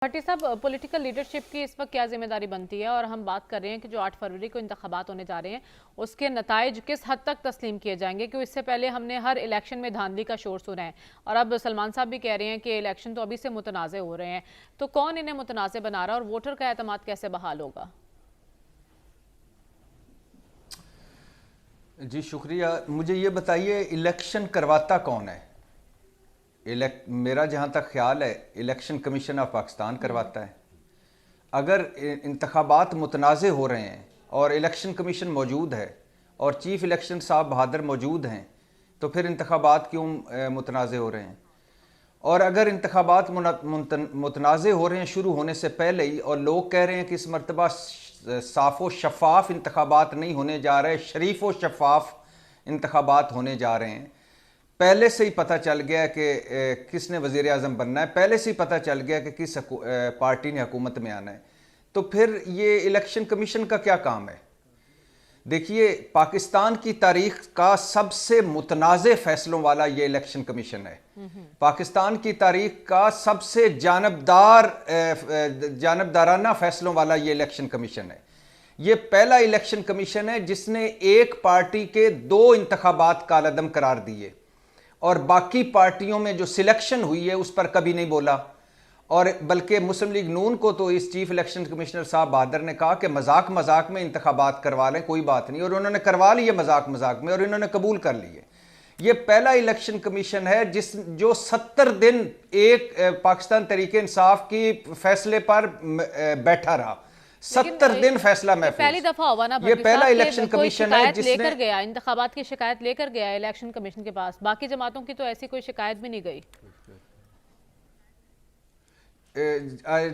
भट्टी साहब, political leadership की इस वक्त क्या जिम्मेदारी बनती है? और हम बात कर रहे हैं कि जो 8 फरवरी को इंतखाबात होने जा रहे हैं उसके नताइज किस हद तक तस्लीम किए जाएंगे, क्योंकि इससे पहले हमने हर इलेक्शन में धांधली का शोर सुना है और अब सलमान साहब भी कह रहे हैं कि इलेक्शन तो अभी से मुतनाज़ हो रहे हैं, तो कौन इन्हें मुतनाज़ बना रहा है और वोटर का एतमाद कैसे बहाल होगा? जी शुक्रिया। मुझे ये बताइए, इलेक्शन करवाता कौन है? मेरा जहाँ तक ख्याल है, इलेक्शन कमीशन ऑफ पाकिस्तान करवाता है। अगर इंतखाबात मुतनाज़े हो रहे हैं और इलेक्शन कमीशन मौजूद है और चीफ इलेक्शन साहब बहादुर मौजूद हैं, तो फिर इंतखाबात क्यों मुतनाज़े हो रहे हैं? और अगर इंतखाबात मुतनाज़े हो रहे हैं शुरू होने से पहले ही, और लोग कह रहे हैं कि इस मरतबा साफ़ व शफ़ाफ़ इंतखाबात नहीं होने जा रहे, शरीफ व शफ़ाफ़ इंतखाबात होने जा रहे हैं, पहले से ही पता चल गया कि किसने वज़ीर आज़म बनना है, पहले से ही पता चल गया कि किस पार्टी ने हुकूमत में आना है, तो फिर ये इलेक्शन कमीशन का क्या काम है? देखिए, पाकिस्तान की तारीख का सबसे मुतनाज़े फैसलों वाला ये इलेक्शन कमीशन है। पाकिस्तान की तारीख का सबसे जानबदाराना फैसलों वाला ये इलेक्शन कमीशन है। ये पहला इलेक्शन कमीशन है जिसने एक पार्टी के 2 इंतखाबात कालअदम करार दिए और बाकी पार्टियों में जो सिलेक्शन हुई है उस पर कभी नहीं बोला। और बल्कि मुस्लिम लीग नून को तो इस चीफ इलेक्शन कमिश्नर साहब बहादुर ने कहा कि मजाक मजाक में इंतखाबात करवा लें, कोई बात नहीं, और उन्होंने करवा लिए मजाक मजाक में और इन्होंने कबूल कर लिए। ये पहला इलेक्शन कमीशन है जो 70 दिन एक पाकिस्तान तहरीक इंसाफ की फैसले पर बैठा रहा। 70 दिन फैसला महफूज। पहली दफा हुआ ना, ये पहला इलेक्शन कमीशन है जिसने लेकर गया, इंतखाबात की शिकायत लेकर गया इलेक्शन कमीशन के पास। बाकी जमातों की तो ऐसी कोई शिकायत भी नहीं गई।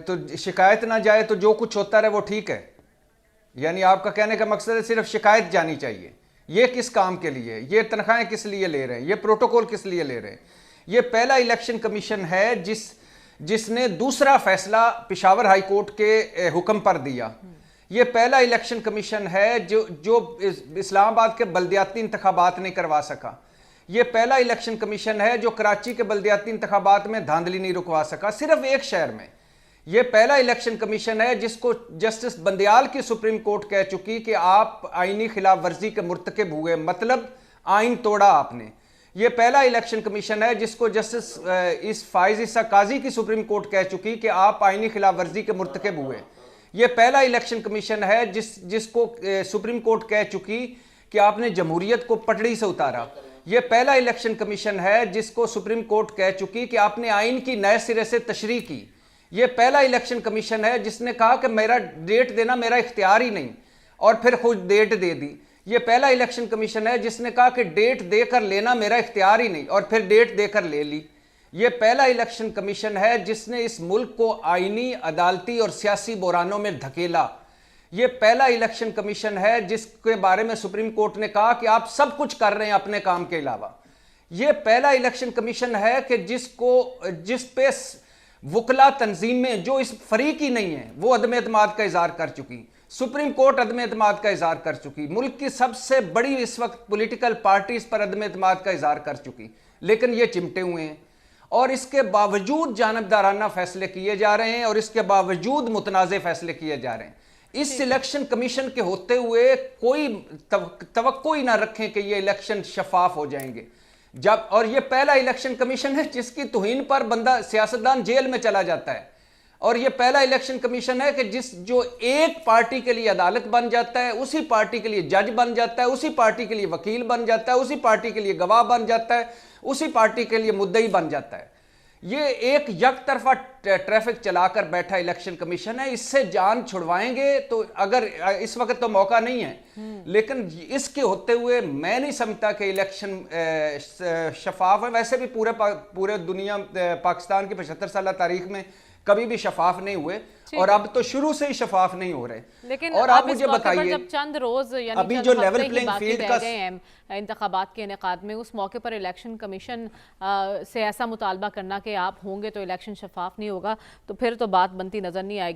तो शिकायत ना जाए तो जो कुछ होता रहे वो ठीक है? यानी आपका कहने का मकसद है सिर्फ शिकायत जानी चाहिए? ये किस काम के लिए? ये तनख्वाहें किस लिए ले रहे हैं? ये प्रोटोकॉल किस लिए ले रहे हैं? ये पहला इलेक्शन कमीशन है जिसने दूसरा फैसला पेशावर हाई कोर्ट के हुक्म पर दिया। ये पहला इलेक्शन कमीशन है जो इस्लामाबाद के बल्दियाती इंतखाबात नहीं करवा सका। ये पहला इलेक्शन कमीशन है जो कराची के बल्दियाती इंतखाबात में धांधली नहीं रुकवा सका, सिर्फ एक शहर में। ये पहला इलेक्शन कमीशन है जिसको जस्टिस बंदियाल की सुप्रीम कोर्ट कह चुकी कि आप आईनी खिलाफ वर्जी के मुर्तकिब हुए, मतलब आइन तोड़ा आपने। ये पहला इलेक्शन कमीशन है जिसको जस्टिस इस फाइज इसा काजी की सुप्रीम कोर्ट कह चुकी कि आप आईनी खिलाफ वर्जी के मुर्तकिब हुए। ये पहला इलेक्शन कमीशन है जिसको सुप्रीम कोर्ट कह चुकी कि आपने जमहूरियत को पटड़ी से उतारा। ये पहला इलेक्शन कमीशन है जिसको सुप्रीम कोर्ट कह चुकी कि आपने आइन की नए सिरे से तशरीह की। ये पहला इलेक्शन कमीशन है जिसने कहा कि मेरा डेट देना मेरा इख्तियार ही नहीं, और फिर खुद डेट दे दी। ये पहला इलेक्शन कमीशन है जिसने कहा कि डेट देकर लेना मेरा इख्तियार ही नहीं, और फिर डेट देकर ले ली। ये पहला इलेक्शन कमीशन है जिसने इस मुल्क को आइनी, अदालती और सियासी बुरानों में धकेला। ये पहला इलेक्शन कमीशन है जिसके बारे में सुप्रीम कोर्ट ने कहा कि आप सब कुछ कर रहे हैं अपने काम के अलावा। ये पहला इलेक्शन कमीशन है कि जिस पे वकला तंजीमें जो इस फरीक ही नहीं है वो अदम एतमाद का इजहार कर चुकी, सुप्रीम कोर्ट अदम एतमाद का इजहार कर चुकी, मुल्क की सबसे बड़ी इस वक्त पॉलिटिकल पार्टी इस पर अदम एतमाद का इजहार कर चुकी, लेकिन ये चिमटे हुए हैं। और इसके बावजूद जानबदाराना फैसले किए जा रहे हैं और इसके बावजूद मुतनाज़े फैसले किए जा रहे हैं। इस इलेक्शन कमीशन के होते हुए कोई तवक्को ही ना रखें कि ये इलेक्शन शफाफ हो जाएंगे। और ये पहला इलेक्शन कमीशन है जिसकी तौहीन पर बंदा सियासतदान जेल में चला जाता है। और ये पहला इलेक्शन कमीशन है कि जो एक पार्टी के लिए अदालत बन जाता है, उसी पार्टी के लिए जज बन जाता है, उसी पार्टी के लिए वकील बन जाता है, उसी पार्टी के लिए गवाह बन जाता है, उसी पार्टी के लिए मुद्दई बन जाता है। ये एक यकतरफा ट्रैफिक चलाकर बैठा इलेक्शन कमीशन है। इससे जान छुड़वाएंगे तो, अगर इस वक्त तो मौका नहीं है, लेकिन इसके होते हुए मैं नहीं समझता कि इलेक्शन शफाफ है। वैसे भी पूरे दुनिया, पाकिस्तान की 75 साल तारीख में कभी भी शफाफ नहीं हुए, और अब तो शुरू से ही शफाफ नहीं हो रहे। लेकिन और आप मुझे बताइए, जब चंद रोज यानी अभी जो लेवल प्लेइंग फील्ड का इंतखाबात के इनेकाद में, उस मौके पर इलेक्शन कमीशन से ऐसा मुतालबा करना कि आप होंगे तो इलेक्शन शफाफ नहीं होगा, तो फिर तो बात बनती नजर नहीं आएगी।